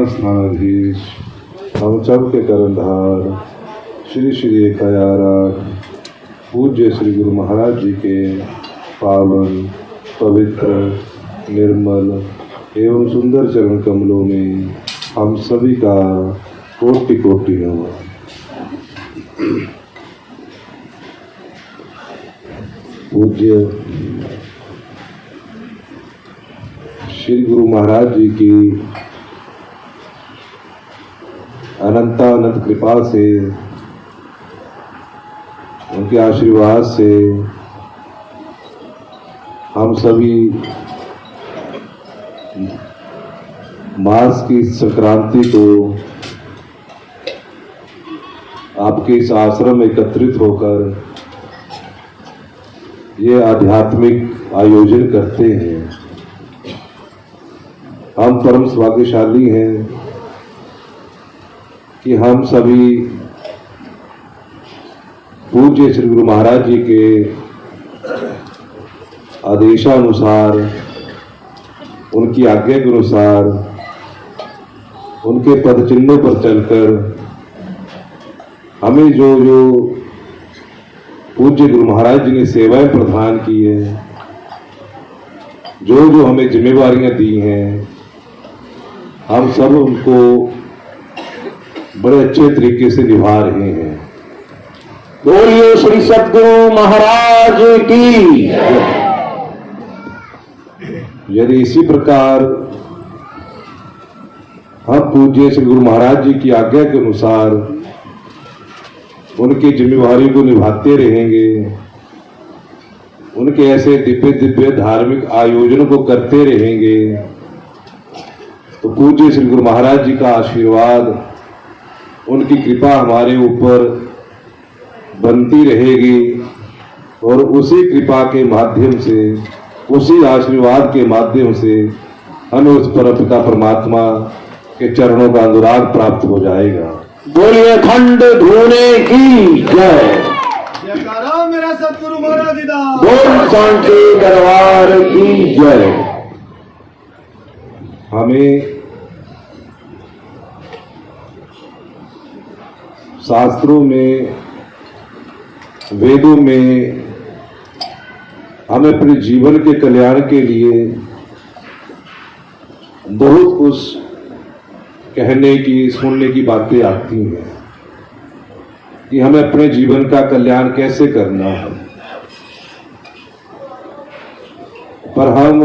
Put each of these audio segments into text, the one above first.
स्थानाधीश हम सबके कर्णधार श्री श्री 1008 पूज्य श्री गुरु महाराज जी के पावन पवित्र निर्मल एवं सुंदर चरण कमलों में हम सभी का कोटि कोटि नमन। पूज्य श्री गुरु महाराज जी की अनंतानंत कृपा से, उनके आशीर्वाद से हम सभी मास की संक्रांति को आपके इस आश्रम में एकत्रित होकर ये आध्यात्मिक आयोजन करते हैं। हम परम सौभाग्यशाली हैं कि हम सभी पूज्य श्री गुरु महाराज जी के आदेशानुसार, उनकी आज्ञा के अनुसार, उनके पद चिन्हों पर चलकर हमें जो जो पूज्य गुरु महाराज जी ने सेवाएं प्रदान की है, जो जो हमें जिम्मेवारियां दी हैं, हम सब उनको बड़े अच्छे तरीके से निभा रहे हैं। बोलिए श्री सद्गुरु महाराज की। यदि इसी प्रकार हम पूज्य श्री गुरु महाराज जी की आज्ञा के अनुसार उनकी जिम्मेवारी को निभाते रहेंगे, उनके ऐसे दिव्य दिव्य धार्मिक आयोजनों को करते रहेंगे, तो पूज्य श्री गुरु महाराज जी का आशीर्वाद, उनकी कृपा हमारे ऊपर बनती रहेगी और उसी कृपा के माध्यम से, उसी आशीर्वाद के माध्यम से हमें उस परमपिता परमात्मा के चरणों का अनुराग प्राप्त हो जाएगा। बोलिए खंड धूने की जय। जयकारा मेरा सतगुरु महाराज जी दा। बोल सांचे दरबार की जय। हमें शास्त्रों में, वेदों में हमें अपने जीवन के कल्याण के लिए बहुत कुछ कहने की, सुनने की बातें आती हैं कि हमें अपने जीवन का कल्याण कैसे करना है। पर हम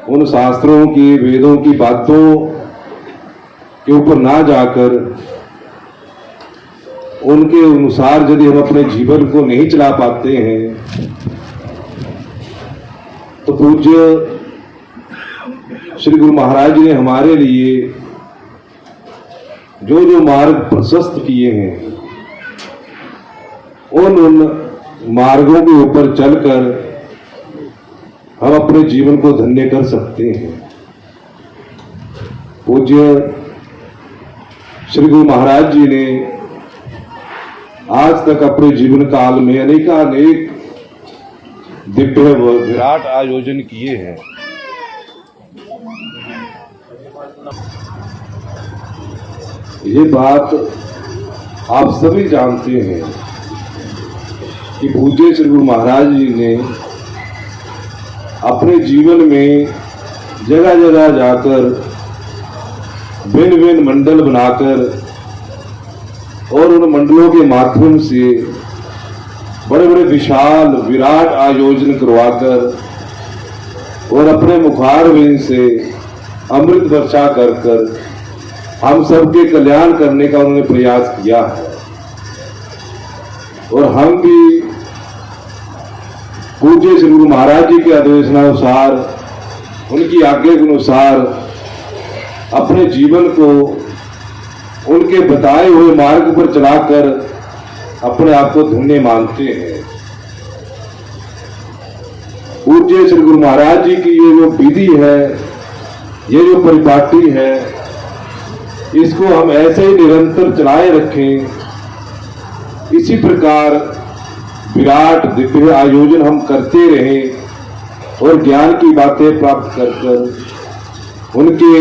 उन शास्त्रों की, वेदों की बातों के ऊपर ना जाकर उनके अनुसार यदि हम अपने जीवन को नहीं चला पाते हैं, तो पूज्य श्री गुरु महाराज जी ने हमारे लिए जो जो मार्ग प्रशस्त किए हैं, उन मार्गों के ऊपर चलकर हम अपने जीवन को धन्य कर सकते हैं। पूज्य श्री गुरु महाराज जी ने आज तक अपने जीवन काल में अनेक दिव्य व विराट आयोजन किए हैं। ये बात आप सभी जानते हैं कि पूज्य श्री गुरु महाराज जी ने अपने जीवन में जगह जगह जाकर भिन्न भिन्न मंडल बनाकर और उन मंडलों के माध्यम से बड़े बड़े विशाल विराट आयोजन करवाकर और अपने मुखारविंद से अमृत वर्षा कर कर हम सबके कल्याण करने का उन्होंने प्रयास किया है। और हम भी पूज्य श्री गुरु महाराज जी के आदेशानुसार, उनकी आज्ञा के अनुसार अपने जीवन को उनके बताए हुए मार्ग पर चलाकर अपने आप को धन्य मानते हैं। पूज्य श्री गुरु महाराज जी की ये जो विधि है, ये जो परिपाटी है, इसको हम ऐसे ही निरंतर चलाए रखें। इसी प्रकार विराट दिव्य आयोजन हम करते रहें और ज्ञान की बातें प्राप्त कर कर उनके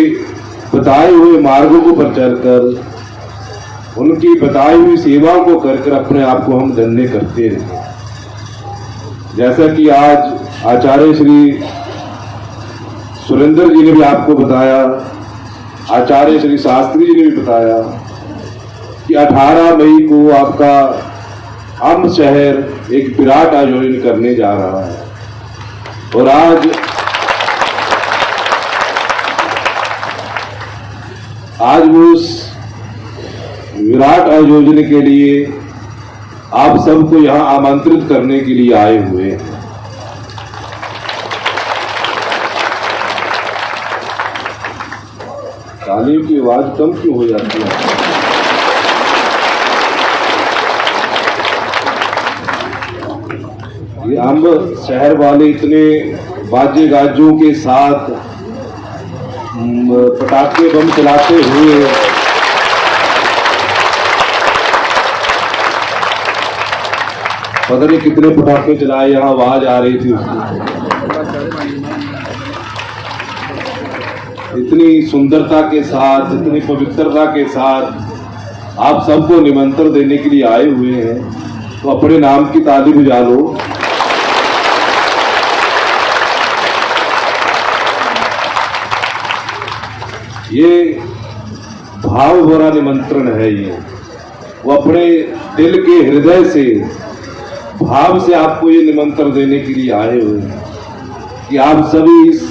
बताए हुए मार्गों को पर चलकर उनकी बताई हुई सेवाओं को कर कर अपने आप को हम धन्य करते रहे। जैसा कि आज आचार्य श्री सुरेंद्र जी ने भी आपको बताया, आचार्य श्री शास्त्री जी ने भी बताया कि 18 मई को आपका अम्ब शहर एक विराट आयोजन करने जा रहा है। और आज वो उस विराट आयोजन के लिए आप सबको यहां आमंत्रित करने के लिए आए हुए हैं। तालियों की आवाज कम क्यों हो जाती है? ये अम्ब शहर वाले इतने बाजे गाजों के साथ पटाखे बम चलाते हुए पता नहीं कितने पटाखे चलाए, यहाँ आवाज आ रही थी उसकी। इतनी सुंदरता के साथ, इतनी पवित्रता के साथ आप सबको निमंत्रण देने के लिए आए हुए हैं, तो अपने नाम की ताली बजा लो। ये भाव भरा निमंत्रण है। ये वो अपने दिल के हृदय से भाव से आपको ये निमंत्रण देने के लिए आए हुए हैं कि आप सभी इस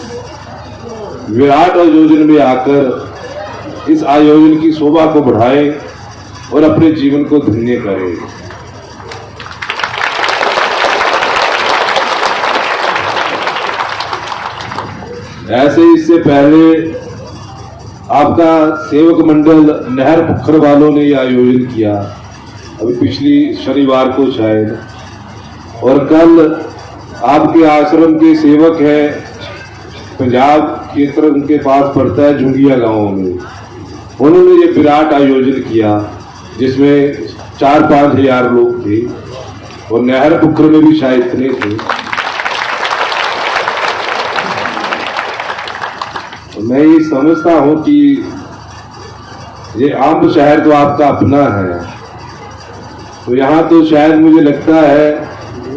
विराट आयोजन में आकर इस आयोजन की शोभा को बढ़ाएं और अपने जीवन को धन्य करें। ऐसे इससे पहले आपका सेवक मंडल नहर पुखर वालों ने यह आयोजन किया, अभी पिछली शनिवार को शायद। और कल आपके आश्रम के सेवक है, पंजाब क्षेत्र उनके पास पड़ता है झुंगिया गांव में, उन्होंने ये विराट आयोजन किया जिसमें 4-5 हजार लोग थे और नहर पुखर में भी शायद इतने थे। मैं ये समझता हूं कि ये अम्ब शहर तो आपका अपना है, तो यहाँ तो शायद मुझे लगता है,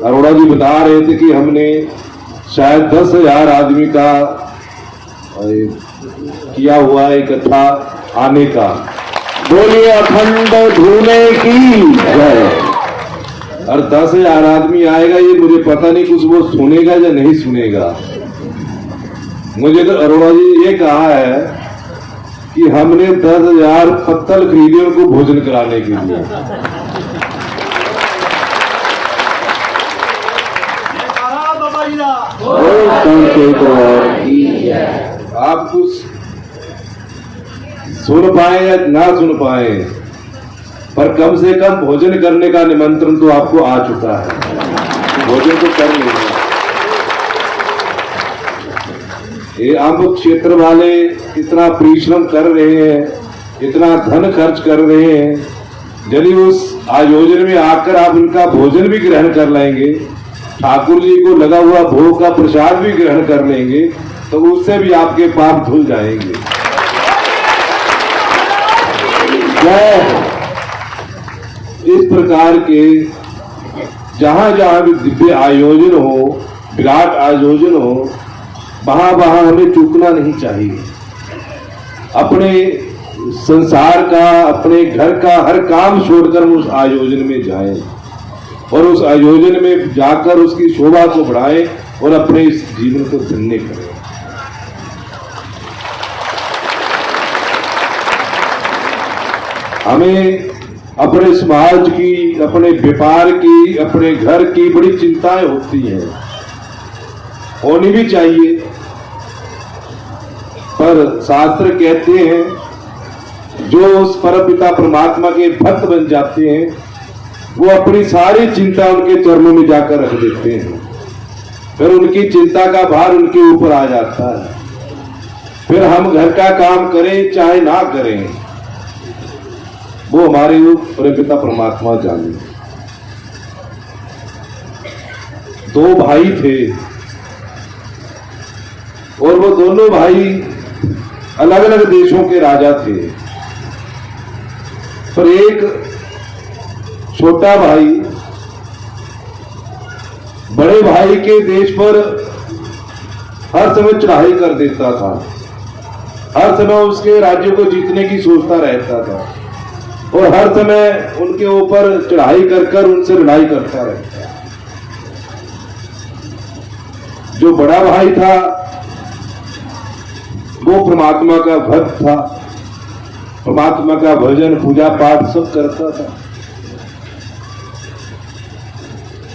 अरोड़ा जी बता रहे थे कि हमने शायद 10,000 आदमी का किया हुआ इकट्ठा आने का। बोलिए अखंड धूने की जय। और 10,000 आदमी आएगा, ये मुझे पता नहीं कुछ वो सुनेगा या नहीं सुनेगा। मुझे तो अरोड़ा जी ये कहा है कि हमने 10,000 पत्तल खरीदे उनको भोजन कराने के लिए। आप कुछ सुन पाए या ना सुन पाए, पर कम से कम भोजन करने का निमंत्रण तो आपको आ चुका है। भोजन तो कर लेंगे। ये अम्ब क्षेत्र वाले इतना परिश्रम कर रहे हैं, इतना धन खर्च कर रहे हैं, यदि उस आयोजन में आकर आप उनका भोजन भी ग्रहण कर लेंगे, ठाकुर जी को लगा हुआ भोग का प्रसाद भी ग्रहण कर लेंगे, तो उससे भी आपके पाप धुल जाएंगे। इस प्रकार के जहां जहां भी दिव्य आयोजन हो, विराट आयोजन हो, वहां वहां हमें चूकना नहीं चाहिए। अपने संसार का, अपने घर का हर काम छोड़कर उस आयोजन में जाएं और उस आयोजन में जाकर उसकी शोभा को बढ़ाएं और अपने इस जीवन को धन्य करें। हमें अपने समाज की, अपने व्यापार की, अपने घर की बड़ी चिंताएं होती हैं, होनी भी चाहिए, पर शास्त्र कहते हैं जो उस परमपिता परमात्मा के भक्त बन जाते हैं वो अपनी सारी चिंता उनके चरणों में जाकर रख देते हैं, फिर उनकी चिंता का भार उनके ऊपर आ जाता है। फिर हम घर का काम करें चाहे ना करें, वो हमारे परमपिता परमात्मा जाने। 2 भाई थे और वो दोनों भाई अलग अलग देशों के राजा थे, पर एक छोटा भाई बड़े भाई के देश पर हर समय चढ़ाई कर देता था, हर समय उसके राज्य को जीतने की सोचता रहता था और हर समय उनके ऊपर चढ़ाई कर कर उनसे लड़ाई करता रहता। जो बड़ा भाई था वो परमात्मा का भक्त था, परमात्मा का भजन पूजा पाठ सब करता था।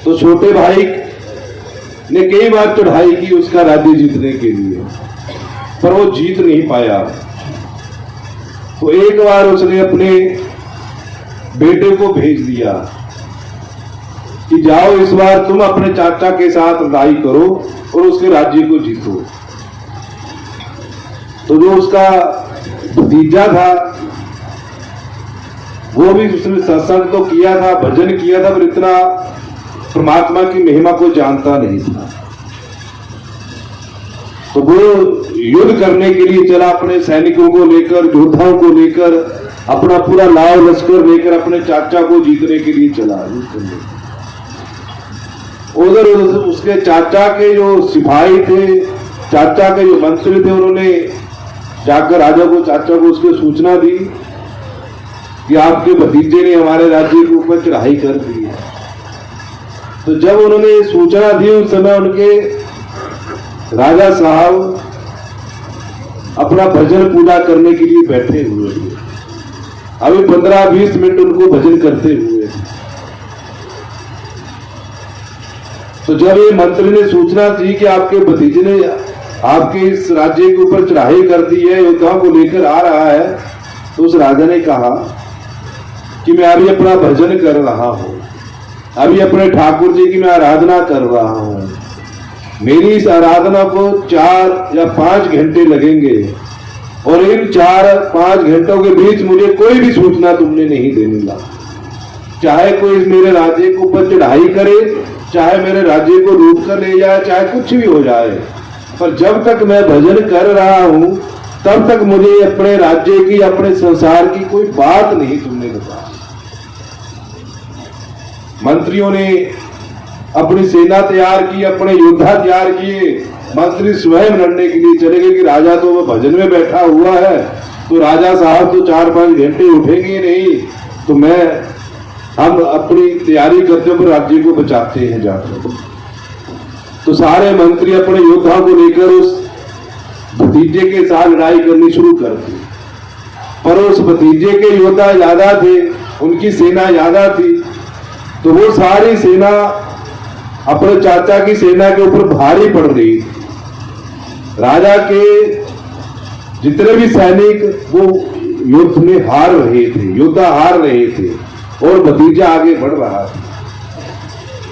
तो छोटे भाई ने कई बार चढ़ाई की उसका राज्य जीतने के लिए, पर वो जीत नहीं पाया। तो एक बार उसने अपने बेटे को भेज दिया कि जाओ इस बार तुम अपने चाचा के साथ लड़ाई करो और उसके राज्य को जीतो। तो जो उसका भतीजा था वो भी उसने सत्संग तो किया था, भजन किया था, पर इतना परमात्मा की महिमा को जानता नहीं था। तो वो युद्ध करने के लिए चला, अपने सैनिकों को लेकर, योद्धाओं को लेकर, अपना पूरा लाव लश्कर लेकर अपने चाचा को जीतने के लिए चला युद्ध करने। उधर उसके चाचा के जो सिपाही थे, चाचा के जो मंत्री थे, उन्होंने जाकर राजा को, चाचा को उसकी सूचना दी कि आपके भतीजे ने हमारे राज्य के ऊपर चढ़ाई कर दी है। तो जब उन्होंने सूचना दी उस समय उनके राजा साहब अपना भजन पूजा करने के लिए बैठे हुए थे। अभी 15-20 मिनट उनको भजन करते हुए। तो जब ये मंत्री ने सूचना दी कि आपके भतीजे ने आपके इस राज्य के ऊपर चढ़ाई कर दी है, योद्धाओं को लेकर आ रहा है, तो उस राजा ने कहा कि मैं अभी अपना भजन कर रहा हूं, अभी अपने ठाकुर जी की मैं आराधना कर रहा हूं, मेरी इस आराधना को 4 या 5 घंटे लगेंगे और इन 4-5 घंटों के बीच मुझे कोई भी सूचना तुमने नहीं देने ला। चाहे कोई मेरे राज्य के ऊपर चढ़ाई करे, चाहे मेरे राज्य को लूट कर ले जाए, चाहे कुछ भी हो जाए, पर जब तक मैं भजन कर रहा हूं तब तक मुझे अपने राज्य की, अपने संसार की कोई बात नहीं तुमने बताया। मंत्रियों ने अपनी सेना तैयार की, अपने योद्धा तैयार किए। मंत्री स्वयं लड़ने के लिए चले गए कि राजा तो वो भजन में बैठा हुआ है, तो राजा साहब तो 4-5 घंटे उठेंगे नहीं, तो हम अपनी तैयारी करते हुए राज्य को बचाते हैं जाकर। तो सारे मंत्री अपने योद्धा को लेकर उस भतीजे के साथ लड़ाई करनी शुरू कर दी, पर उस भतीजे के योद्धा ज्यादा थे, उनकी सेना ज्यादा थी। तो वो सारी सेना अपने चाचा की सेना के ऊपर भारी पड़ रही थी। राजा के जितने भी सैनिक वो युद्ध में हार रहे थे, योद्धा हार रहे थे और भतीजा आगे बढ़ रहा था।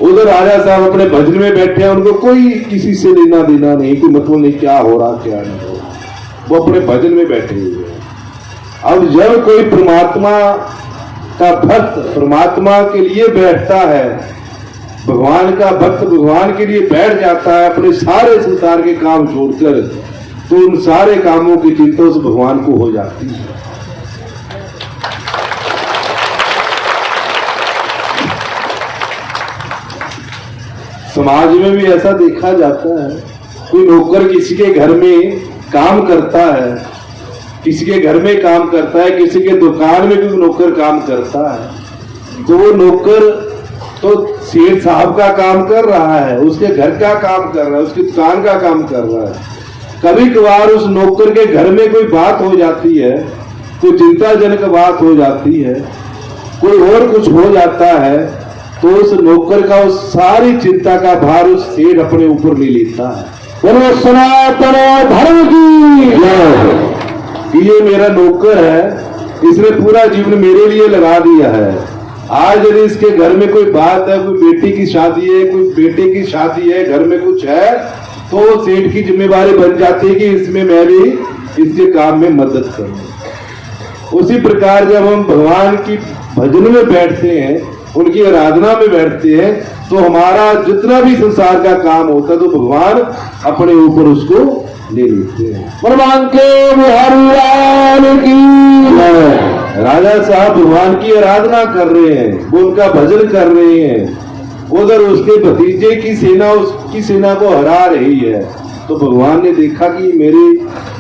उधर राजा साहब अपने भजन में बैठे हैं, उनको कोई किसी से लेना देना नहीं, कोई मतलब नहीं क्या हो रहा क्या नहीं हो रहा, वो अपने भजन में बैठे हुए हैं। अब जब कोई परमात्मा का भक्त परमात्मा के लिए बैठता है, भगवान का भक्त भगवान के लिए बैठ जाता है, अपने सारे संसार के काम छोड़कर, तो उन सारे कामों की चिंता उस भगवान को हो जाती है। समाज में भी ऐसा देखा जाता है, कोई नौकर किसी के घर में काम करता है, किसी के घर में काम करता है, किसी के दुकान में भी नौकर काम करता है, तो वो नौकर तो सेठ साहब का काम कर रहा है, उसके घर का काम कर रहा है, उसकी दुकान का काम कर रहा है। कभी कभार उस नौकर के घर में कोई बात हो जाती है, कोई चिंताजनक बात हो जाती है, कोई और कुछ हो जाता है, तो उस नौकर का उस सारी चिंता का भार उस सेठ अपने ऊपर ले लेता है। बोलो सनातन धर्म की जय। ये मेरा नौकर है, इसने पूरा जीवन मेरे लिए लगा दिया है। आज यदि इसके घर में कोई बात है, कोई बेटी की शादी है, कोई बेटे की शादी है, घर में कुछ है, तो सेठ की जिम्मेवारी बन जाती है कि इसमें मैं भी इसके काम में मदद करूं। उसी प्रकार जब हम भगवान की भजन में बैठते हैं, उनकी आराधना में बैठते हैं, तो हमारा जितना भी संसार का काम होता है तो भगवान अपने ऊपर उसको ले लेते हैं। भगवान के बिहारी लाल की जय। राजा साहब भगवान की आराधना कर रहे हैं, वो उनका भजन कर रहे हैं। उधर उसके भतीजे की सेना उसकी सेना को हरा रही है। तो भगवान ने देखा कि मेरे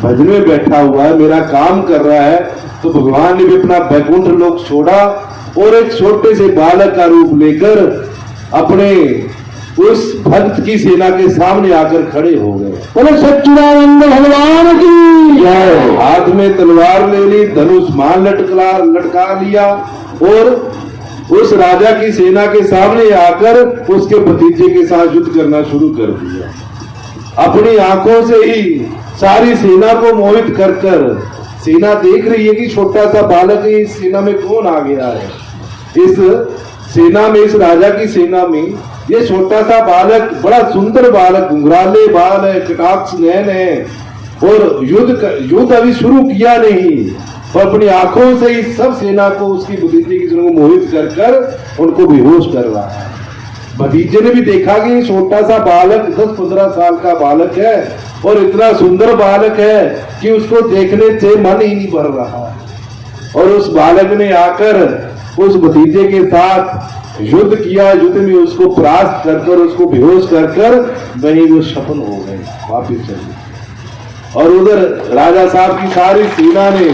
भजन में बैठा हुआ है, मेरा काम कर रहा है, तो भगवान ने भी अपना बैकुंठ लोक छोड़ा और एक छोटे से बालक का रूप लेकर अपने उस भक्त की सेना के सामने आकर खड़े हो गए। बोले सच्चिदानंद भगवान की जय। हाथ में तलवार ले ली, धनुष मान लटका लिया और उस राजा की सेना के सामने आकर उसके भतीजे के साथ युद्ध करना शुरू कर दिया। अपनी आंखों से ही सारी सेना को मोहित कर सेना देख रही है कि छोटा सा बालक है, इस सेना में कौन आ गया है। इस सेना में, इस राजा की सेना में ये छोटा सा बालक, बड़ा सुंदर बालक, घुंघराले बाल है, कटाक्ष नयन है और युद्ध अभी शुरू किया नहीं, और अपनी आंखों से ही सब सेना को, उसकी भतीजे की सेना को मोहित कर उनको बेहोश कर रहा है। भतीजे ने भी देखा कि छोटा सा बालक 10-15 साल का बालक है और इतना सुंदर बालक है कि उसको देखने से मन ही नहीं भर रहा। और उस बालक ने आकर उस भतीजे के साथ युद्ध किया। युद्ध में उसको परास्त कर उसको बेहोश कर वहीं वो सफल हो गए, वापिस चले। और उधर राजा साहब की सारी सेना ने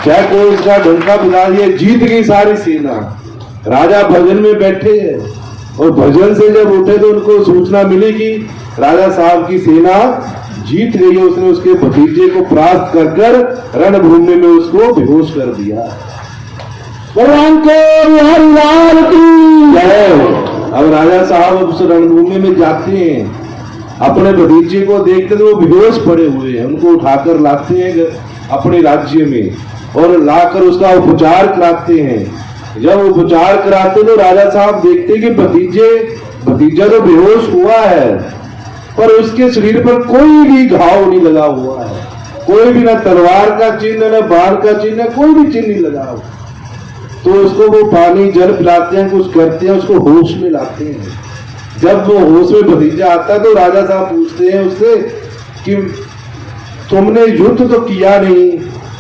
जय घोष का डंका बजा दिया, जीत गई सारी सेना। राजा भजन में बैठे हैं और भजन से जब उठे तो उनको सूचना मिली कि राजा साहब की सेना जीत गई है। उसने उसके भतीजे को परास्त कर रणभूमि में उसको बेहोश कर दिया। भगवान के बिहारी लाल की जय। अब राजा साहब उस रणभूमि में जाते हैं, अपने भतीजे को देखते तो वो बेहोश पड़े हुए हैं, उनको उठाकर लाते हैं अपने राज्य में और लाकर उसका उपचार कराते हैं। जब उपचार कराते तो राजा साहब देखते कि भतीजा तो बेहोश हुआ है, पर उसके शरीर पर कोई भी घाव नहीं लगा हुआ है, कोई भी ना तलवार का चिन्ह, ना बाण का चिन्ह, कोई भी चिन्ह नहीं लगा हुआ। तो उसको वो पानी जल पिलाते हैं, कुछ करते हैं, उसको होश में लाते हैं। जब वो होश में भतीजा आता है तो राजा साहब पूछते हैं उससे कि तुमने युद्ध तो किया नहीं,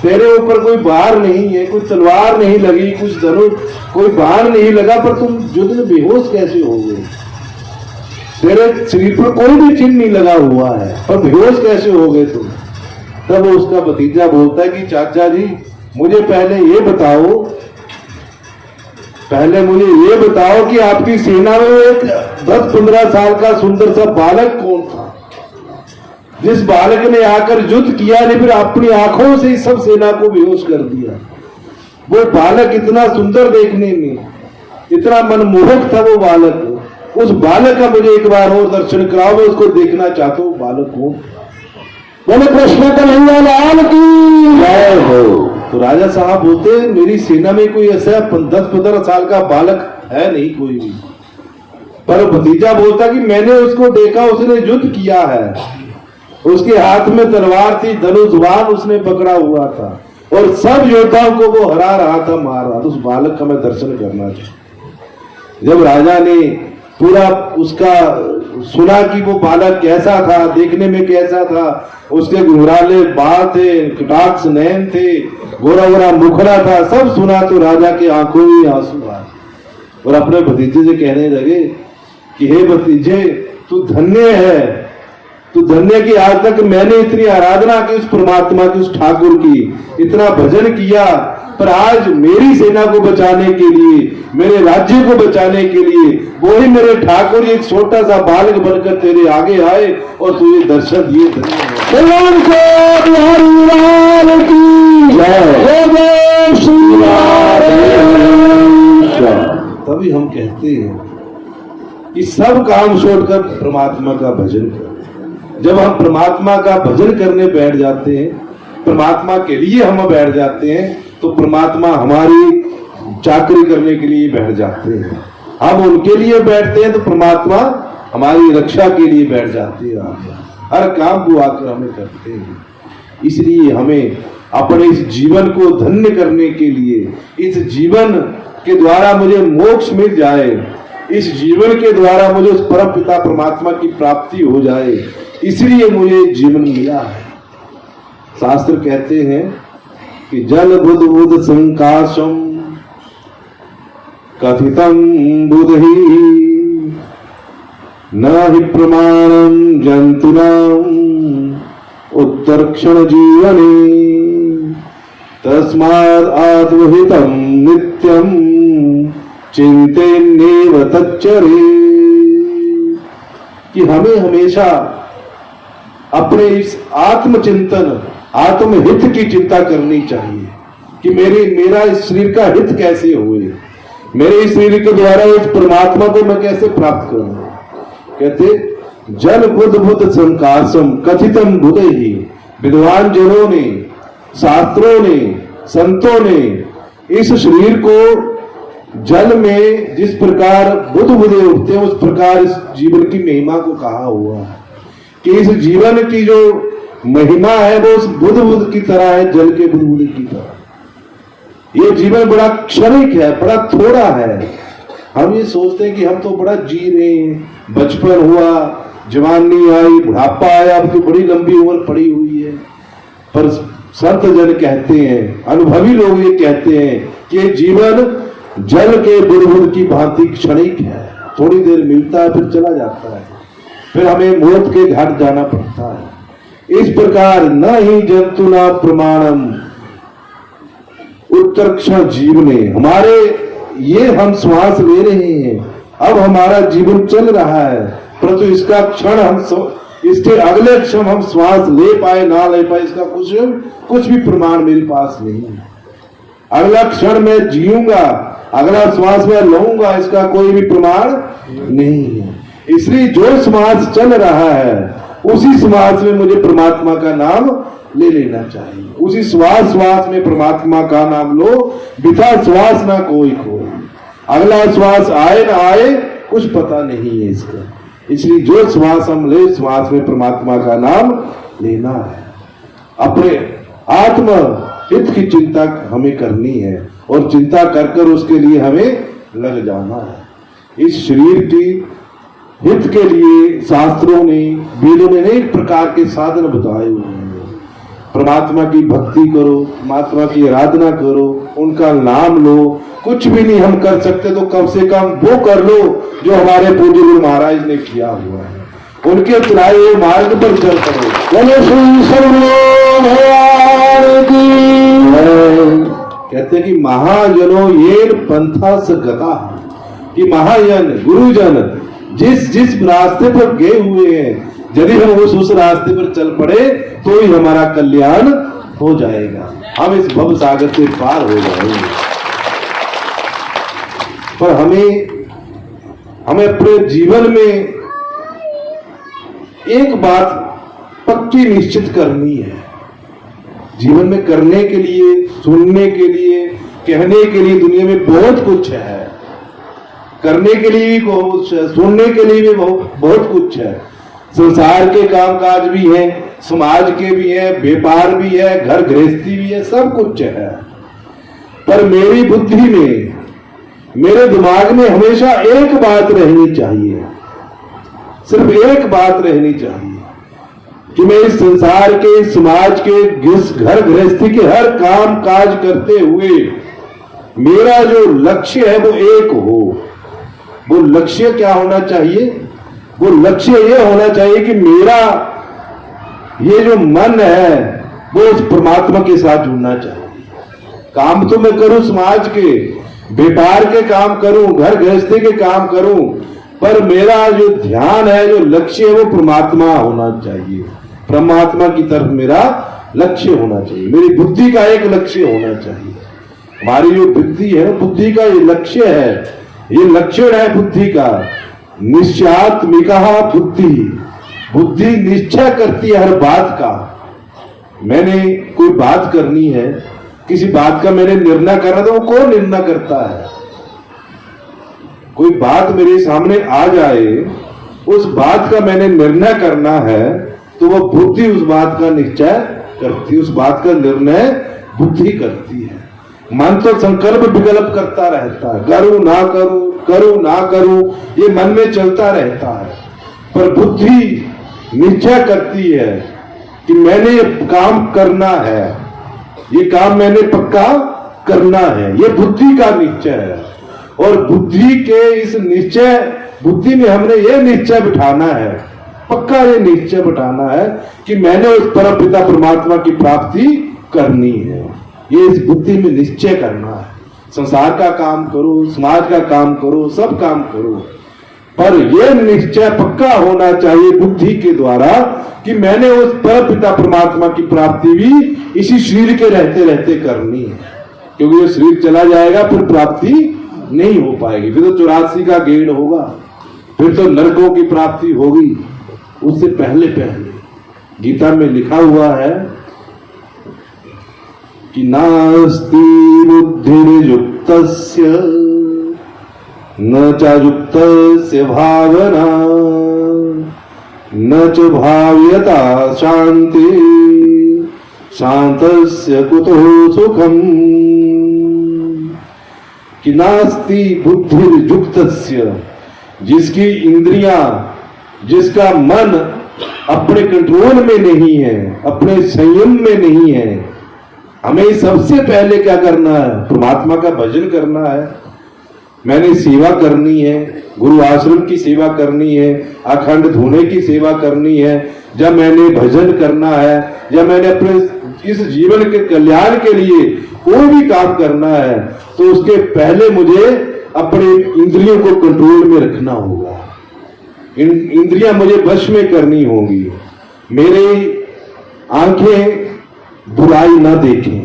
तेरे ऊपर कोई बार नहीं है, कोई तलवार नहीं लगी, कुछ धनुष, कोई बाण नहीं लगा, पर तुम युद्ध में बेहोश कैसे हो गए? तेरे शरीर पर कोई भी चिन्ह नहीं लगा हुआ है, पर बेहोश कैसे हो गए तुम? तब उसका भतीजा बोलता है कि चाचा जी मुझे पहले ये बताओ कि आपकी सेना में एक 10-15 साल का सुंदर सा बालक कौन था, जिस बालक ने आकर युद्ध किया नहीं, फिर अपनी आंखों से ही सब सेना को बेहोश कर दिया। वो बालक इतना सुंदर देखने में, इतना मनमोहक था वो बालक। उस बालक का मुझे एक बार और दर्शन कराओ, मैं उसको देखना चाहता हूँ, बालक कौन? बोले कृष्ण कन्हैया लाल की जय हो। तो राजा साहब बोलते मेरी सेना में कोई ऐसा 10-15 साल का बालक है नहीं कोई भी। पर भतीजा बोलता कि मैंने उसको देखा, उसने युद्ध किया है, उसके हाथ में तलवार थी, धनुष बाण उसने पकड़ा हुआ था और सब योद्धाओं को वो हरा रहा था, मार रहा था। उस बालक का मैं दर्शन करना चाहता। जब राजा ने पूरा उसका सुना कि वो बालक कैसा था, देखने में कैसा था, उसके घुंघराले बाल थे, कटाक्ष नयन थे, गोरा गोरा मुखड़ा था, सब सुना तो राजा के आंखों में आंसू आए और अपने भतीजे से कहने लगे कि हे भतीजे तू धन्य है, तू धन्य की आज तक मैंने इतनी आराधना की उस परमात्मा की, उस ठाकुर की, इतना भजन किया, पर आज मेरी सेना को बचाने के लिए, मेरे राज्य को बचाने के लिए वही मेरे ठाकुर एक छोटा सा बालक बनकर तेरे आगे आए और तुझे दर्शन दिए। भगवान के बिहारी लाल की जय। श्री तभी हम कहते हैं कि सब काम छोड़कर परमात्मा का भजन करें। जब हम परमात्मा का भजन करने बैठ जाते हैं, परमात्मा के लिए हम बैठ जाते हैं, तो परमात्मा हमारी चाकरी करने के लिए बैठ जाते हैं। हम उनके लिए बैठते हैं तो परमात्मा हमारी रक्षा के लिए बैठ जाते हैं, हर काम को आकर हमें करते हैं। इसलिए हमें अपने इस जीवन को धन्य करने के लिए, इस जीवन के द्वारा मुझे मोक्ष मिल जाए, इस जीवन के द्वारा मुझे उस परम पिता परमात्मा की प्राप्ति हो जाए, इसलिए मुझे जीवन मिला है। शास्त्र कहते हैं कि जल बुध बुध संकाशम कथितम बुधि न हि प्रमाणम जंतुनाम उत्तरक्षण जीवने तस्माद् आत्महितं नित्यं चिंतेन्नेव तच्चरे। कि हमें हमेशा अपने इस आत्मचिंतन आत्महित की चिंता करनी चाहिए कि मेरा इस शरीर का हित कैसे हुए, मेरे इस शरीर के द्वारा इस परमात्मा को मैं कैसे प्राप्त करूं। कहते जल बुध बुध संकाशम कथितम बुध ही, विद्वान जनों ने, शास्त्रों ने, संतों ने इस शरीर को जल में जिस प्रकार बुध बुधे उठते हैं उस प्रकार इस जीवन की महिमा को कहा हुआ है कि इस जीवन की जो महिमा है वो उस बुध बुध की तरह है, जल के बुध बुध की तरह। ये जीवन बड़ा क्षणिक है, बड़ा थोड़ा है। हम ये सोचते हैं कि हम तो बड़ा जी रहे हैं, बचपन हुआ, जवानी आई, बुढ़ापा आया, अब तो बड़ी लंबी उम्र पड़ी हुई है। पर संत जन कहते हैं, अनुभवी लोग ये कहते हैं कि ये जीवन जल के बुदबुद की भांति क्षणिक है, थोड़ी देर मिलता है फिर चला जाता है, फिर हमें मौत के घाट जाना पड़ता है। इस प्रकार न ही जंतु न प्रमाणम उत्तरक्षण जीवने, हमारे ये हम श्वास ले रहे हैं, अब हमारा जीवन चल रहा है, परंतु इसका क्षण इसके अगले क्षण हम श्वास ले पाए ना ले पाए इसका कुछ भी प्रमाण मेरे पास नहीं है। अगला क्षण मैं जीऊंगा, अगला श्वास मैं लूंगा, इसका कोई भी प्रमाण नहीं है। इसलिए जो श्वास चल रहा है उसी श्वास में मुझे परमात्मा का नाम ले लेना चाहिए। उसी श्वास में परमात्मा का नाम लो, बिथा श्वास ना कोई खोए। अगला श्वास आए ना आए कुछ पता नहीं है इसका। इसलिए जो श्वास हम ले, श्वास में परमात्मा का नाम लेना है। अपने आत्म हित की चिंता हमें करनी है और चिंता कर उसके लिए हमें लग जाना है। इस शरीर की हित के लिए शास्त्रों ने, वेदों ने अनेक प्रकार के साधन बताए हुए हैं। परमात्मा की भक्ति करो, परमात्मा की आराधना करो, उनका नाम लो। कुछ भी नहीं हम कर सकते तो कम से कम वो कर लो जो हमारे पूज्य गुरु महाराज ने किया हुआ है। उनके चलाए हुए मार्ग पर चल करो। कहते हैं कि महाजनों ये पंथा सगता, कि महाजन गुरुजन जिस रास्ते पर गए हुए हैं, यदि हम उस रास्ते पर चल पड़े तो ही हमारा कल्याण हो जाएगा, हम इस भव सागर से पार हो जाएंगे। पर हमें अपने जीवन में एक बात पक्की निश्चित करनी है। जीवन में करने के लिए, सुनने के लिए, कहने के लिए दुनिया में बहुत कुछ है। करने के लिए भी बहुत कुछ है, सुनने के लिए भी बहुत कुछ है। संसार के कामकाज भी है, समाज के भी है, व्यापार भी है, घर गृहस्थी भी है, सब कुछ है। पर मेरी बुद्धि में, मेरे दिमाग में हमेशा एक बात रहनी चाहिए, सिर्फ एक बात रहनी चाहिए कि मैं इस संसार के, समाज के, घर गृहस्थी के हर काम काज करते हुए मेरा जो लक्ष्य है वो एक हो। वो लक्ष्य क्या होना चाहिए? वो लक्ष्य ये होना चाहिए कि मेरा ये जो मन है वो उस परमात्मा के साथ जुड़ना चाहिए। काम तो मैं करूं, समाज के, व्यापार के काम करूं, घर गृहस्थी के काम करूं, पर मेरा जो ध्यान है, जो लक्ष्य है वो परमात्मा होना चाहिए। परमात्मा की तरफ मेरा लक्ष्य होना चाहिए। मेरी बुद्धि का एक लक्ष्य होना चाहिए। हमारी जो बुद्धि है, बुद्धि का ये लक्ष्य है, ये लक्षण है बुद्धि का। निश्चयात्मिका बुद्धि, बुद्धि निश्चय करती है हर बात का। मैंने कोई बात करनी है, किसी बात का मैंने निर्णय करना, तो वो कौन निर्णय करता है? कोई बात मेरे सामने आ जाए, उस बात का मैंने निर्णय करना है, तो वो बुद्धि उस बात का निश्चय करती है, उस बात का निर्णय बुद्धि करती है। मन तो संकल्प विकल्प करता रहता है, करूं ना करूं, करूं ना करूं, ये मन में चलता रहता है। पर बुद्धि निश्चय करती है कि मैंने ये काम करना है, ये काम मैंने पक्का करना है, ये बुद्धि का निश्चय है। और बुद्धि के इस निश्चय, बुद्धि में हमने ये निश्चय बिठाना है, पक्का ये निश्चय बिठाना है कि मैंने उस परम पिता परमात्मा की प्राप्ति करनी है। ये इस बुद्धि में निश्चय करना है। संसार का काम करो, समाज का काम करो, सब काम करो, पर यह निश्चय पक्का होना चाहिए बुद्धि के द्वारा कि मैंने उस परम पिता परमात्मा की प्राप्ति भी इसी शरीर के रहते रहते करनी है। क्योंकि ये शरीर चला जाएगा फिर प्राप्ति नहीं हो पाएगी, फिर तो 84 का गेड़ होगा, फिर तो नरकों की प्राप्ति होगी। उससे पहले पहले गीता में लिखा हुआ है कि नास्ति बुद्धिर्युक्तस्य न च युक्तस्य भावना न च भाव्यता शांति शांतस्य कुतो सुखम। कि नास्ति बुद्धिर्युक्तस्य, जिसकी इंद्रियां, जिसका मन अपने कंट्रोल में नहीं है, अपने संयम में नहीं है। हमें सबसे पहले क्या करना है? परमात्मा का भजन करना है, मैंने सेवा करनी है, गुरु आश्रम की सेवा करनी है, अखंड धुने की सेवा करनी है। जब मैंने भजन करना है, जब मैंने अपने इस जीवन के कल्याण के लिए कोई भी काम करना है, तो उसके पहले मुझे अपने इंद्रियों को कंट्रोल में रखना होगा। इंद्रियां मुझे वश में करनी होगी। मेरी आंखें बुराई ना देखें,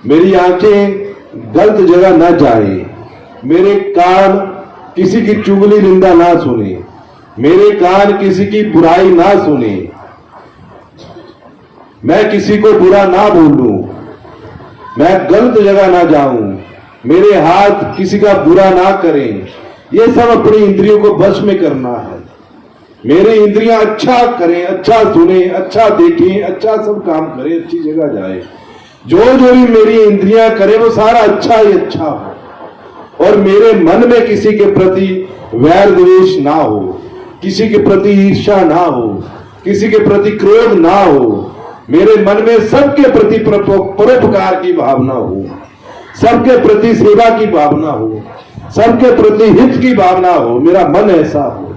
मेरी आंखें गलत जगह ना जाए, मेरे कान किसी की चुगली निंदा ना सुने, मेरे कान किसी की बुराई ना सुने, मैं किसी को बुरा ना बोलूं, मैं गलत जगह ना जाऊं, मेरे हाथ किसी का बुरा ना करें। ये सब अपनी इंद्रियों को वश में करना है। मेरे इंद्रियां अच्छा करें, अच्छा सुने, अच्छा देखें, अच्छा सब काम करें, अच्छी जगह जाए। जो जो भी मेरी इंद्रियां करे वो सारा अच्छा ही अच्छा हो। और मेरे मन में किसी के प्रति वैर द्वेष ना हो, किसी के प्रति ईर्ष्या ना हो, किसी के प्रति क्रोध ना हो। मेरे मन में सबके प्रति परोपकार की भावना हो, सबके प्रति सेवा की भावना हो, सबके प्रति हित की भावना हो, मेरा मन ऐसा हो।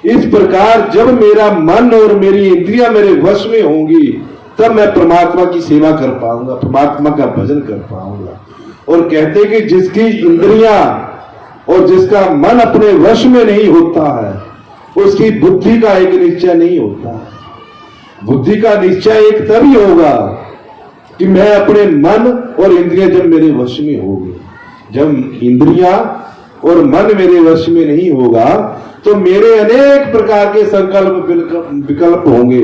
इस प्रकार जब मेरा मन और मेरी इंद्रियां मेरे वश में होंगी, तब मैं परमात्मा की सेवा कर पाऊंगा, परमात्मा का भजन कर पाऊंगा। और कहते कि जिसकी इंद्रियां और जिसका मन अपने वश में नहीं होता है, उसकी बुद्धि का एक निश्चय नहीं होता है। बुद्धि का निश्चय एक तभी होगा कि मैं अपने मन और इंद्रियां जब मेरे वश में होगी। जब इंद्रियां और मन मेरे वश में नहीं होगा तो मेरे अनेक प्रकार के संकल्प विकल्प होंगे,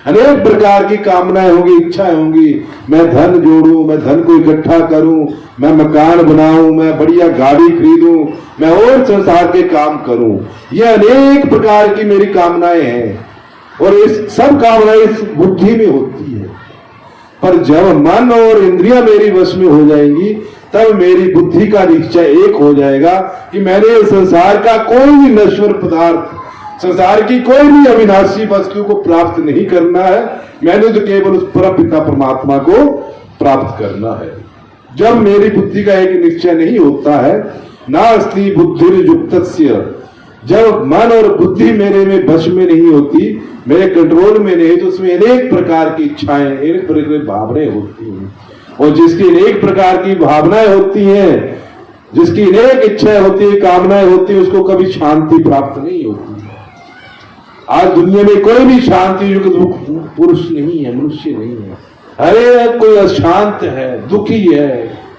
अनेक प्रकार की कामनाएं होंगी, इच्छाएं होंगी। मैं धन जोड़ूं, मैं धन को इकट्ठा करूं, मैं मकान बनाऊं, मैं बढ़िया गाड़ी खरीदूं, मैं और संसार के काम करूं। ये अनेक प्रकार की मेरी कामनाएं हैं और इस सब कामनाएं इस बुद्धि में होती है। पर जब मन और इंद्रियां मेरी वश में हो जाएंगी, तब मेरी बुद्धि का निश्चय एक हो जाएगा कि मैंने संसार का कोई भी नश्वर पदार्थ, संसार की कोई भी अविनाशी वस्तु को प्राप्त नहीं करना है। मैंने तो केवल उस परम पिता परमात्मा को प्राप्त करना है। जब मेरी बुद्धि का एक निश्चय नहीं होता है, नास्ति बुद्धिर्युक्तस्य, जब मन और बुद्धि मेरे में वश में नहीं होती, मेरे कंट्रोल में नहीं, तो उसमें अनेक प्रकार की इच्छाएं, अनेक प्रकार की भावनाएं होती हैं। और जिसकी अनेक प्रकार की भावनाएं होती हैं, जिसकी अनेक इच्छाएं होती है, कामनाएं होती है, उसको कभी शांति प्राप्त नहीं होती। आज दुनिया में कोई भी शांति युक्त पुरुष नहीं है, मनुष्य नहीं है। हरे कोई अशांत है, दुखी है,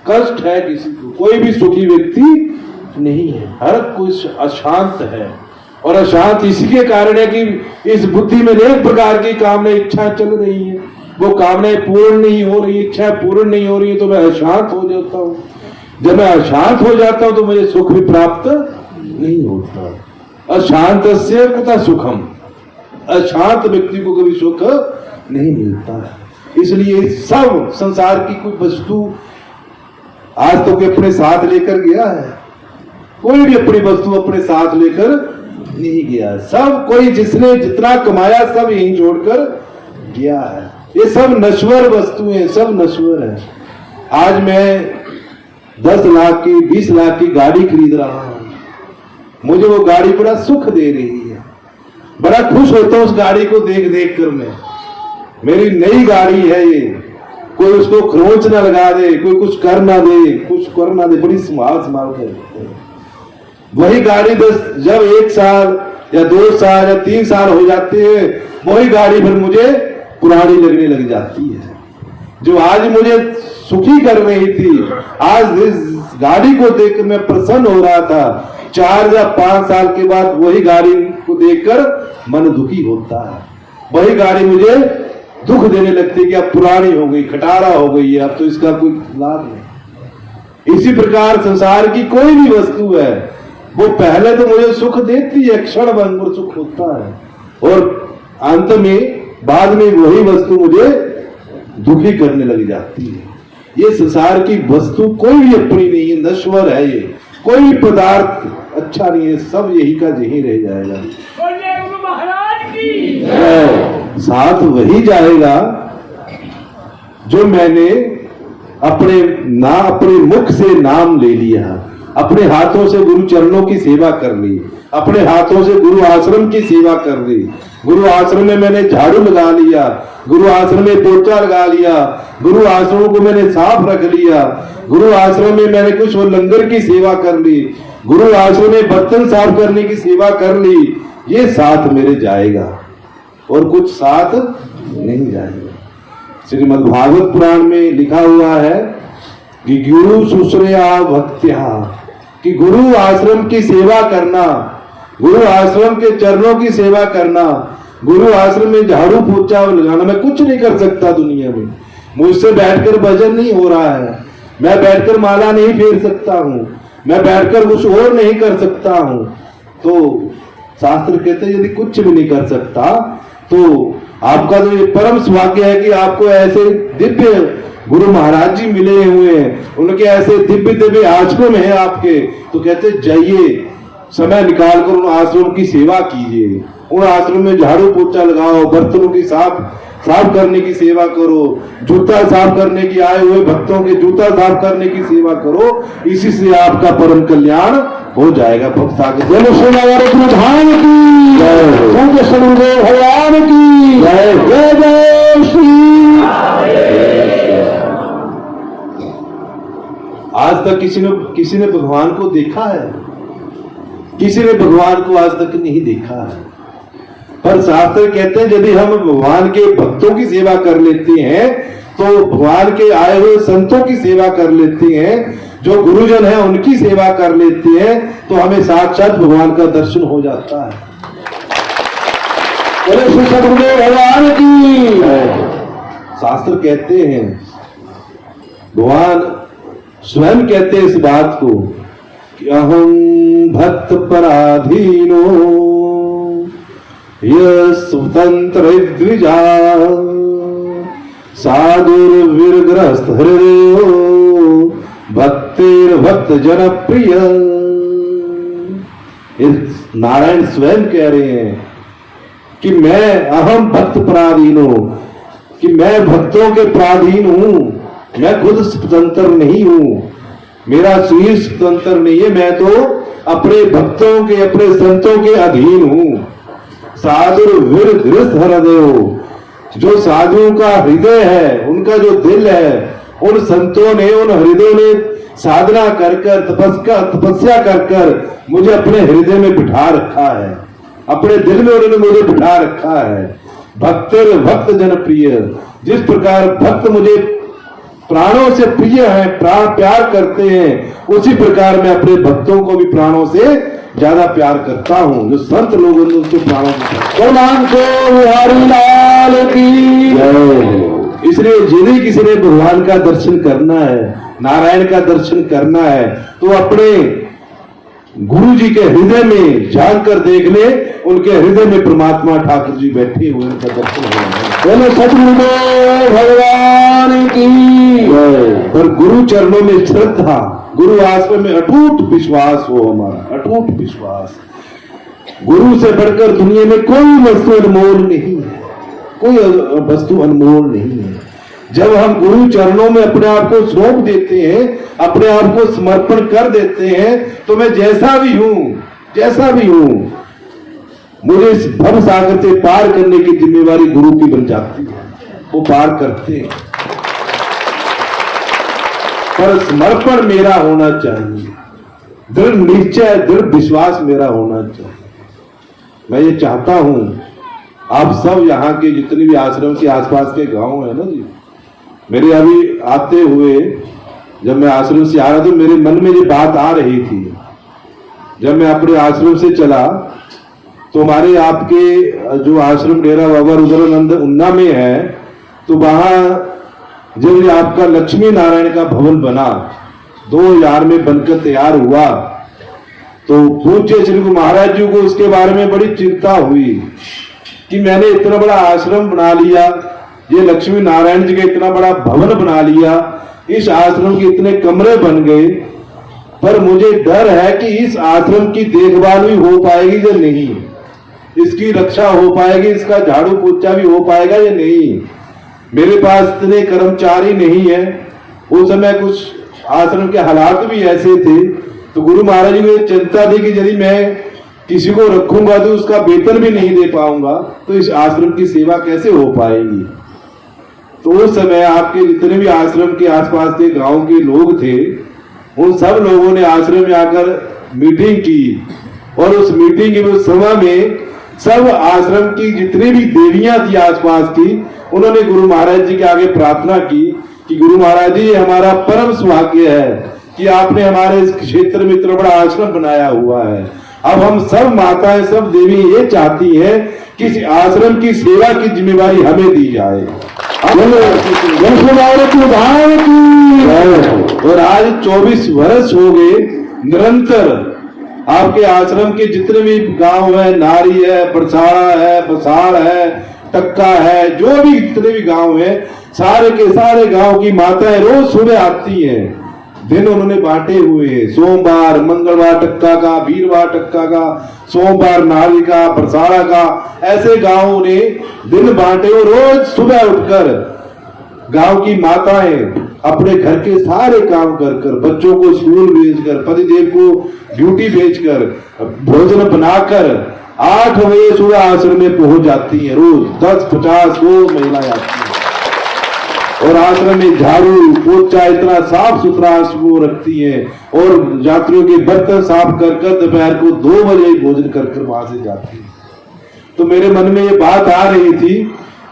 कष्ट है, किसी को कोई भी सुखी व्यक्ति नहीं है। हर कोई अशांत है। और अशांत इसी के कारण है कि इस बुद्धि में अनेक प्रकार की कामनाएं, इच्छाएं चल रही है। वो कामनाएं पूर्ण नहीं हो रही, इच्छाएं पूर्ण नहीं हो रही है, तो मैं अशांत हो जाता हूं। जब मैं अशांत हो जाता हूं तो मुझे सुख भी प्राप्त नहीं होता। अशांतस्य कुतः सुखम, अशांत व्यक्ति को कभी सुख नहीं मिलता है। इसलिए सब संसार की कोई वस्तु आज तो कोई अपने साथ लेकर गया है? कोई भी अपनी वस्तु अपने साथ लेकर नहीं गया। सब कोई जिसने जितना कमाया सब यहीं छोड़कर गया है। ये सब नश्वर वस्तुएं, सब नश्वर है। आज मैं 10 लाख की 20 लाख की गाड़ी खरीद रहा हूं, मुझे वो गाड़ी बड़ा सुख दे रही है, बड़ा खुश होता हूं उस गाड़ी को देख देख कर। मैं मेरी नई गाड़ी है ये, कोई उसको खरोंच ना लगा दे, कोई कुछ कर ना दे, कुछ कर ना दे, बड़ी संभाल संभाल कर। वही गाड़ी जब 1 साल या 2 साल या 3 साल हो जाते हैं, वही गाड़ी फिर मुझे पुरानी लगने लग जाती है। जो आज मुझे सुखी कर रही थी, आज इस गाड़ी को देखकर मैं प्रसन्न हो रहा था, 4 या 5 साल के बाद वही गाड़ी को देखकर मन दुखी होता है। वही गाड़ी मुझे दुख देने लगती है कि अब पुरानी हो गई, खटारा हो गई है, अब तो इसका कोई लाभ नहीं। इसी प्रकार संसार की कोई भी वस्तु है, वो पहले तो मुझे सुख देती है, क्षण भंगुर सुख होता है, और अंत में बाद में वही वस्तु मुझे दुखी करने लग जाती है। ये संसार की वस्तु कोई भी अपनी नहीं है, नश्वर है। ये कोई भी पदार्थ अच्छा नहीं है, सब यही का यही रह जाएगा। महाराज की साथ वही जाएगा जो मैंने अपने मुख से नाम ले लिया, अपने हाथों से गुरु चरणों की सेवा कर ली, अपने हाथों से गुरु आश्रम की सेवा कर ली। गुरु आश्रम में मैंने झाड़ू लगा लिया, गुरु आश्रम में पोछा लगा लिया, गुरु आश्रम को मैंने साफ रख लिया, गुरु आश्रम में मैंने कुछ वो लंगर की सेवा कर ली, गुरु आश्रम में बर्तन साफ करने की सेवा कर ली। ये साथ मेरे जाएगा और कुछ साथ नहीं जाएगा। श्रीमद् भागवत पुराण में लिखा हुआ है कि गुरु शुश्रया भक्त्या, कि गुरु आश्रम की सेवा करना, गुरु आश्रम के चरणों की सेवा करना, गुरु आश्रम में झाड़ू पोछा लगाना। मैं कुछ नहीं कर सकता दुनिया में, मुझसे बैठकर भजन नहीं हो रहा है, मैं बैठकर माला नहीं फेर सकता हूं, मैं बैठकर कुछ और नहीं कर सकता हूं। तो शास्त्र कहते हैं यदि कुछ भी नहीं कर सकता तो आपका तो ये परम सौभाग्य है कि आपको ऐसे दिव्य गुरु महाराज जी मिले हुए हैं, उनके ऐसे दिव्य दिव्य आश्रम है आपके। तो कहते जाइए, समय निकालकर उन आश्रम की सेवा कीजिए, उन आश्रम में झाड़ू पोछा लगाओ, बर्तनों की साफ करने की सेवा करो, जूता साफ करने की, आए हुए भक्तों के जूता साफ करने की सेवा करो। इसी से आपका परम कल्याण हो जाएगा। भक्त आगे धाम की भगवान की जय जय श्री। आज तक किसी ने भगवान को देखा है? किसी ने भगवान को आज तक नहीं देखा है। पर शास्त्र कहते हैं यदि हम भगवान के भक्तों की सेवा कर लेते हैं, तो भगवान के आए हुए संतों की सेवा कर लेते हैं, जो गुरुजन है उनकी सेवा कर लेते हैं, तो हमें साक्षात भगवान का दर्शन हो जाता है। सदगुरुदेव भगवान की शास्त्र कहते हैं, भगवान स्वयं कहते हैं इस बात को कि अहम भक्त पराधीनो स्वतंत्र द्विजा साधुर्विरग्रस्त हृदयो भक्तिर भक्त जन प्रिय। नारायण स्वयं कह रहे हैं कि मैं अहम भक्त पराधीन हूं, कि मैं भक्तों के पराधीन हूं, मैं खुद स्वतंत्र नहीं हूं, मेरा शरीर स्वतंत्र नहीं है, मैं तो अपने भक्तों के, अपने संतों के अधीन हूं। साधु हृदय हृदय, जो साधुओं का हृदय है, उनका जो दिल है, उन संतों ने, उन हृदयों ने साधना कर कर, तपस्या कर कर मुझे अपने हृदय में बिठा रखा है, अपने दिल में उन्होंने मुझे बिठा रखा है। भक्तिर भक्त जन प्रिय, जिस प्रकार भक्त मुझे प्राणों से प्रिय है, प्राण प्यार करते हैं, उसी प्रकार मैं अपने भक्तों को भी प्राणों से ज्यादा प्यार करता हूं। जो संत लोग उनके प्राणों से भगवान को बिहारी लाल की। इसलिए यदि किसी ने भगवान का दर्शन करना है, नारायण का दर्शन करना है, तो अपने गुरु जी के हृदय में जानकर देख ले, उनके हृदय में परमात्मा ठाकुर जी बैठे हुए, उनका दर्शन हो। सतगुरुदेव भगवान की। पर गुरु चरणों में श्रद्धा, गुरु आश्रम में अटूट विश्वास हो, हमारा अटूट विश्वास। गुरु से बढ़कर दुनिया में कोई वस्तु अनमोल नहीं है, कोई वस्तु अनमोल नहीं है। जब हम गुरु चरणों में अपने आप को सौंप देते हैं, अपने आप को समर्पण कर देते हैं, तो मैं जैसा भी हूं मुझे इस भव सागर से पार करने की जिम्मेवारी गुरु की बन जाती है। वो पार करते हैं, पर समर्पण मेरा होना चाहिए, दृढ़ निश्चय दृढ़ विश्वास मेरा होना चाहिए। मैं ये चाहता हूं आप सब यहाँ के जितने भी आश्रम के आसपास के गांव है ना जी, मेरे अभी आते हुए जब मैं आश्रम से आ रहा था मेरे मन में ये बात आ रही थी। जब मैं अपने आश्रम से चला तो हमारे आपके जो आश्रम डेरा बाबा रुद्रानंद उन्ना में है, तो वहां जब ये आपका लक्ष्मी नारायण का भवन बना 2000 में बनकर तैयार हुआ, तो पूज्य श्री गुरु महाराज जी को उसके बारे में बड़ी चिंता हुई कि मैंने इतना बड़ा आश्रम बना लिया, ये लक्ष्मी नारायण जी का इतना बड़ा भवन बना लिया, इस आश्रम के इतने कमरे बन गए, पर मुझे डर है कि इस आश्रम की देखभाल भी हो पाएगी या नहीं, इसकी रक्षा हो पाएगी, इसका झाड़ू पोछा भी हो पाएगा या नहीं। मेरे पास इतने कर्मचारी नहीं है। उस समय कुछ आश्रम के हालात भी ऐसे थे, तो गुरु महाराज जी को चिंता थी कि यदि मैं किसी को रखूंगा तो उसका वेतन भी नहीं दे पाऊंगा, तो इस आश्रम की सेवा कैसे हो पाएगी। तो उस समय आपके जितने भी आश्रम के आसपास के गांव के लोग थे, उन सब लोगों ने आश्रम में आकर मीटिंग की, और उस मीटिंग के समय में सब आश्रम की जितनी भी देवियां थी आसपास की, उन्होंने गुरु महाराज जी के आगे प्रार्थना की कि गुरु महाराज जी, हमारा परम सौभाग्य है कि आपने हमारे इस क्षेत्र में इतना बड़ा आश्रम बनाया हुआ है। अब हम सब माताएं, सब देवी ये चाहती हैं कि इस आश्रम की सेवा की जिम्मेवारी हमें दी जाए। और आज 24 वर्ष हो गए निरंतर आपके आश्रम के जितने भी गांव है, नारी है, बरसाड़ा है, बसाड़ है, टक्का है, जो भी जितने भी गांव है, सारे के सारे गांव की माताएं रोज सुबह आती हैं। दिन उन्होंने बांटे हुए हैं, सोमवार मंगलवार टक्का का, वीरवार टक्का का, सोमवार नारी का, बरसाड़ा का, ऐसे गांवों ने दिन बांटे। और रोज सुबह उठकर गांव की माताएं अपने घर के सारे काम कर कर, बच्चों को स्कूल भेजकर, पतिदेव को ड्यूटी भेजकर, भोजन बनाकर 8 बजे सुबह आश्रम में पहुंच जाती है। रोज 10, 50, 100 महिलाएं आती हैं, और आश्रम में झाड़ू पोछा इतना साफ सुथरा आश्रम रखती है, और यात्रियों के बर्तन साफ कर कर दोपहर को 2 बजे भोजन कर कर वहां से जाती है। तो मेरे मन में ये बात आ रही थी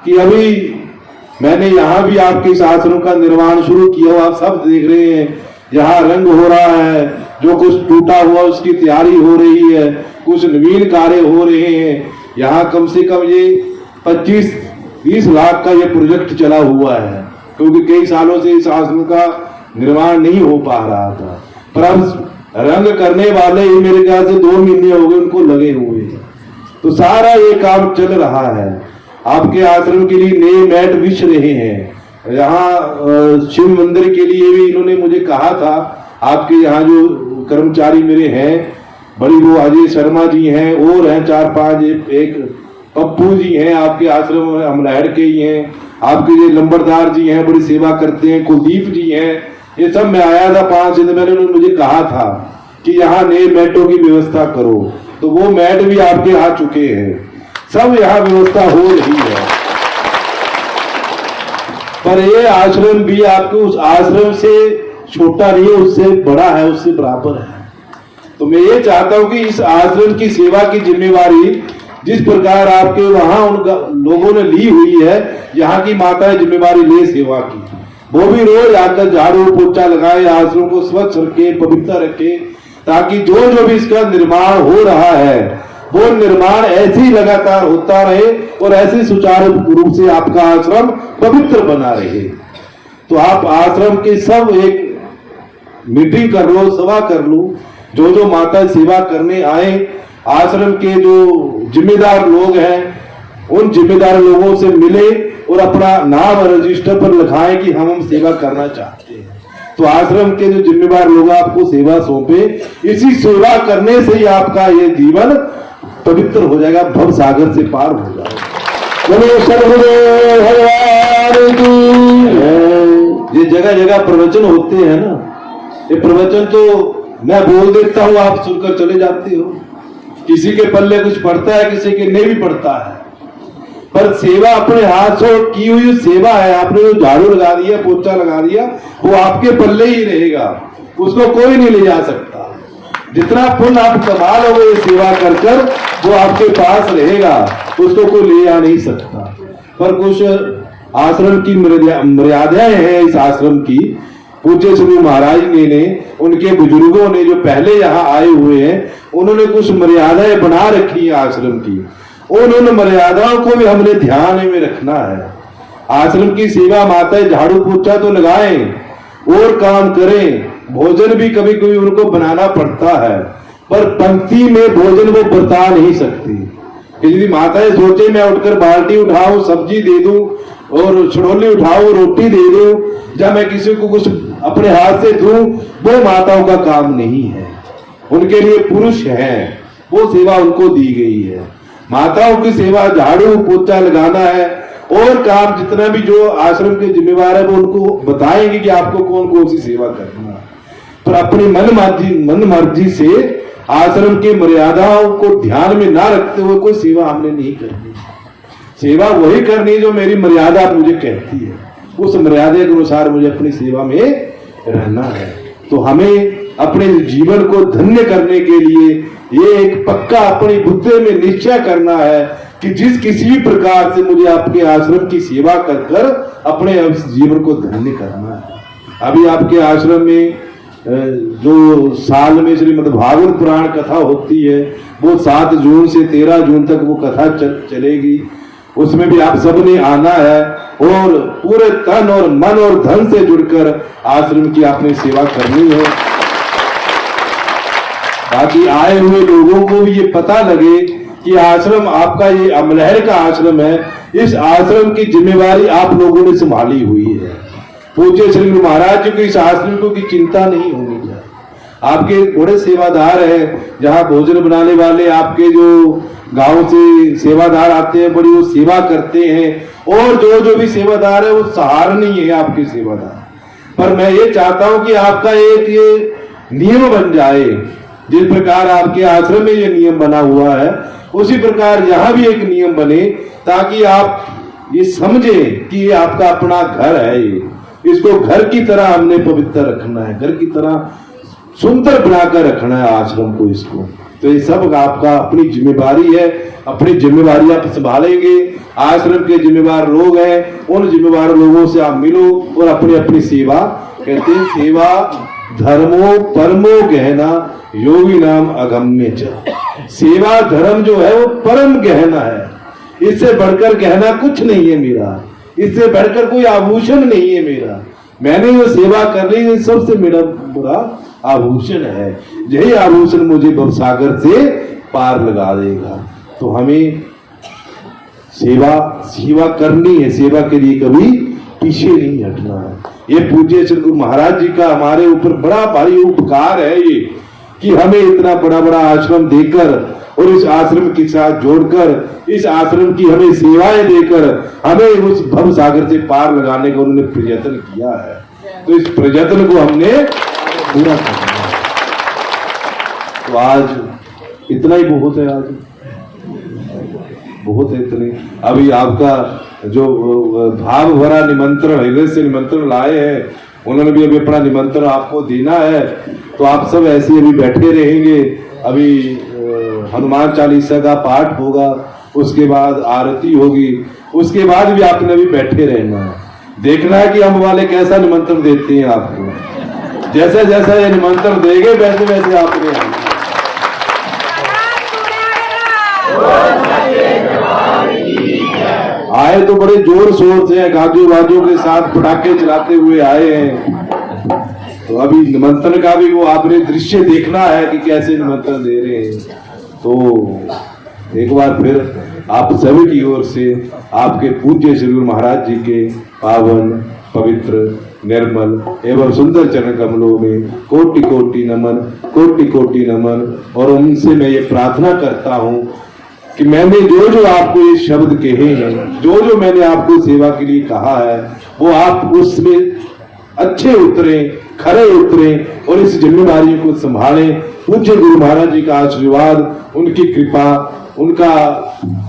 कि अभी मैंने यहाँ भी आपके इस आश्रम का निर्माण शुरू किया, आप सब देख रहे हैं, यहाँ रंग हो रहा है, जो कुछ टूटा हुआ उसकी तैयारी हो रही है, कुछ नवीन कार्य हो रहे हैं। यहाँ कम से कम ये 25-20 लाख का ये प्रोजेक्ट चला हुआ है, क्योंकि कई सालों से इस आश्रम का निर्माण नहीं हो पा रहा था। पर अब रंग करने वाले ही मेरे ख्याल से 2 महीने हो गए उनको लगे हुए, तो सारा ये काम चल रहा है। आपके आश्रम के लिए नए मैट बिछ रहे हैं। यहाँ शिव मंदिर के लिए भी इन्होंने मुझे कहा था, आपके यहाँ जो कर्मचारी मेरे हैं, बड़ी वो अजय शर्मा जी हैं, और हैं 4-5, एक पप्पू जी हैं आपके आश्रम में, अमलहर के ही हैं, आपके ये लंबरदार जी हैं, बड़ी सेवा करते हैं, कुलदीप जी हैं, ये सब मैं आया था 5 दिन पहले, उन्होंने मुझे कहा था कि यहाँ नए मैटों की व्यवस्था करो, तो वो मैट भी आपके आ चुके हैं, सब यहाँ व्यवस्था हो रही है। पर ये आश्रम भी आपको उस आश्रम से छोटा नहीं है, उससे बड़ा है, उससे बराबर है। तो मैं ये चाहता हूं कि इस आश्रम की सेवा की जिम्मेवारी जिस प्रकार आपके वहां उन लोगों ने ली हुई है, यहाँ की माताएं जिम्मेवारी ले सेवा की, वो भी रोज आकर झाड़ू पोछा लगाए, आश्रम को स्वच्छ रखे, पवित्र रखे, ताकि जो जो भी इसका निर्माण हो रहा है वो निर्माण ऐसे ही लगातार होता रहे, और ऐसे सुचारू रूप से आपका आश्रम पवित्र बना रहे। तो आप आश्रम के सब एक मीटिंग कर लो, सभा कर लो, जो जो माता सेवा करने आए, आश्रम के जो जिम्मेदार लोग हैं, उन जिम्मेदार लोगों से मिले और अपना नाम रजिस्टर पर लिखाएं कि हम सेवा करना चाहते हैं। तो आश्रम के जो जिम्मेदार लोग आपको सेवा सौंपे, इसी सेवा करने से ही आपका ये जीवन पवित्र हो जाएगा, भव सागर से पार हो जाएगा। बोले सद्गुरुदेव भगवान की जय। ये जगह जगह प्रवचन होते हैं ना, ये प्रवचन तो मैं बोल देता हूँ, आप सुनकर चले जाते हो। किसी के पल्ले कुछ पड़ता है, किसी के नहीं भी पड़ता है, पर सेवा अपने हाथ से की हुई सेवा है। आपने जो झाड़ू लगा दिया, पोछा लगा दिया, वो आपके पल्ले ही रहेगा, उसको कोई नहीं ले जा सकता। जितना पुण्य आप कमा लोगे ये सेवा कर कर, वो आपके पास रहेगा, उसको कोई ले जा नहीं सकता। पर कुछ आश्रम की मर्यादाएं हैं इस आश्रम की। पूज्य श्री महाराज ने उनके बुजुर्गों ने जो पहले यहाँ आए हुए हैं, उन्होंने कुछ मर्यादाएं बना रखी है आश्रम की। उन मर्यादाओं को भी हमने ध्यान में रखना है। आश्रम की सेवा माताएं झाड़ू पोछा तो लगाएं और काम करें, भोजन भी कभी कभी उनको बनाना पड़ता है, पर पंक्ति में भोजन वो बता नहीं सकती। यदि माताएं सोचे मैं उठकर बाल्टी उठाऊं, सब्जी दे दूं और छड़ोली उठाऊं, रोटी दे दूं, या मैं किसी को कुछ अपने हाथ से दूं, वो माताओं का काम नहीं है। उनके लिए पुरुष हैं, वो सेवा उनको दी गई है। माताओं की सेवा झाड़ू पोछा लगाना है, और काम जितना भी जो आश्रम के जिम्मेवार है वो उनको बताएंगे कि आपको कौन कौन सी सेवा करना है। पर अपनी मन मर्जी से आश्रम की मर्यादाओं को ध्यान में ना रखते हुए कोई सेवा हमने नहीं करनी। सेवा वही करनी जो मेरी मर्यादा मुझे कहती है, उस मर्यादा के अनुसार मुझे अपनी सेवा में रहना है। तो हमें अपने जीवन को धन्य करने के लिए ये एक पक्का अपनी बुद्धि में निश्चय करना है कि जिस किसी भी प्रकार से मुझे आपके आश्रम की सेवा कर कर अपने जीवन को धन्य करना है। अभी आपके आश्रम में जो साल में श्रीमद् भागवत पुराण कथा होती है, वो 7 जून से 13 जून तक वो कथा चलेगी। उसमें भी आप सबने आना है और पूरे तन और मन और धन से जुड़कर आश्रम की आपने सेवा करनी है, ताकि आए हुए लोगों को भी ये पता लगे कि आश्रम आपका ये अमलहर का आश्रम है। इस आश्रम की जिम्मेवारी आप लोगों ने संभाली हुई है। पूज्य श्री गुरु महाराज जी को इस आश्रम को की चिंता नहीं होनी चाहिए। आपके बड़े सेवादार हैं, जहाँ भोजन बनाने वाले आपके जो गांव से सेवादार आते हैं, बड़ी वो सेवा करते हैं, और जो जो भी सेवादार है वो सहारनीय है आपके सेवादार। पर मैं ये चाहता हूं कि आपका एक ये नियम बन जाए, जिस प्रकार आपके आश्रम में ये नियम बना हुआ है, उसी प्रकार यहाँ भी एक नियम बने, ताकि आप ये समझें कि ये आपका अपना घर है। ये इसको घर की तरह हमने पवित्र रखना है, घर की तरह सुंदर बनाकर रखना है आश्रम को, इसको। तो ये सब आपका अपनी जिम्मेवारी है। अपनी जिम्मेवारी आप संभालेंगे, आश्रम के जिम्मेवार लोग हैं, उन जिम्मेवार लोगों से आप मिलो और अपनी अपनी सेवा, कहते हैं सेवा धर्मो परमो गहना योगी नाम अगम्य च। सेवा धर्म जो है वो परम गहना है, इससे बढ़कर गहना कुछ नहीं है मेरा, इससे बढ़कर कोई आभूषण नहीं है मेरा। मैंने जो सेवा कर ली सबसे मेरा बड़ा आभूषण है, यही आभूषण मुझे भवसागर से पार लगा देगा। तो हमें सेवा करनी है, सेवा के लिए कभी पीछे नहीं हटना है। ये पूज्य श्री गुरु महाराज जी का हमारे ऊपर बड़ा भारी उपकार है ये, कि हमें इतना बड़ा बड़ा आश्रम देकर और इस आश्रम के साथ जोड़कर इस आश्रम की हमें सेवाएं देकर हमें उस भव सागर से पार लगाने का उन्होंने प्रयत्न किया है। तो इस प्रयत्न को हमने पूरा करना है। तो आज इतना ही बहुत है, आज बहुत है इतने। अभी आपका जो भाव भरा निमंत्रण, हृदय से निमंत्रण लाए हैं, उन्होंने भी अभी अपना निमंत्रण आपको देना है। तो आप सब ऐसे अभी बैठे रहेंगे। अभी हनुमान चालीसा का पाठ होगा, उसके बाद आरती होगी, उसके बाद भी आपने अभी बैठे रहना है। देखना है कि हम वाले कैसा निमंत्रण देते हैं आपको। जैसा जैसा ये निमंत्रण देंगे वैसे वैसे आपने आए। तो बड़े जोर शोर से गाजू बाजू के साथ पटाखे चलाते हुए आए हैं। तो अभी निमंत्रण का भी वो आपने दृश्य देखना है कि कैसे निमंत्रण दे रहे हैं। तो एक बार फिर आप सभी की ओर से आपके पूज्य श्री गुरु महाराज जी के पावन पवित्र निर्मल एवं सुंदर चरण कमलों में कोटि कोटि नमन, कोटि कोटि नमन। और उनसे मैं ये प्रार्थना करता हूँ कि मैंने जो जो आपको ये शब्द कहे हैं, जो जो मैंने आपको सेवा के लिए कहा है, वो आप उसमें अच्छे उतरे, खरे उतरे और इस जिम्मेदारी को संभालें। पूज्य गुरु महाराज जी का आशीर्वाद, उनकी कृपा, उनका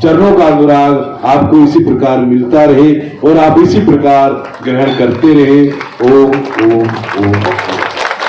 चरणों का अनुराग आपको इसी प्रकार मिलता रहे और आप इसी प्रकार ग्रहण करते रहे। ओम ओम ओम।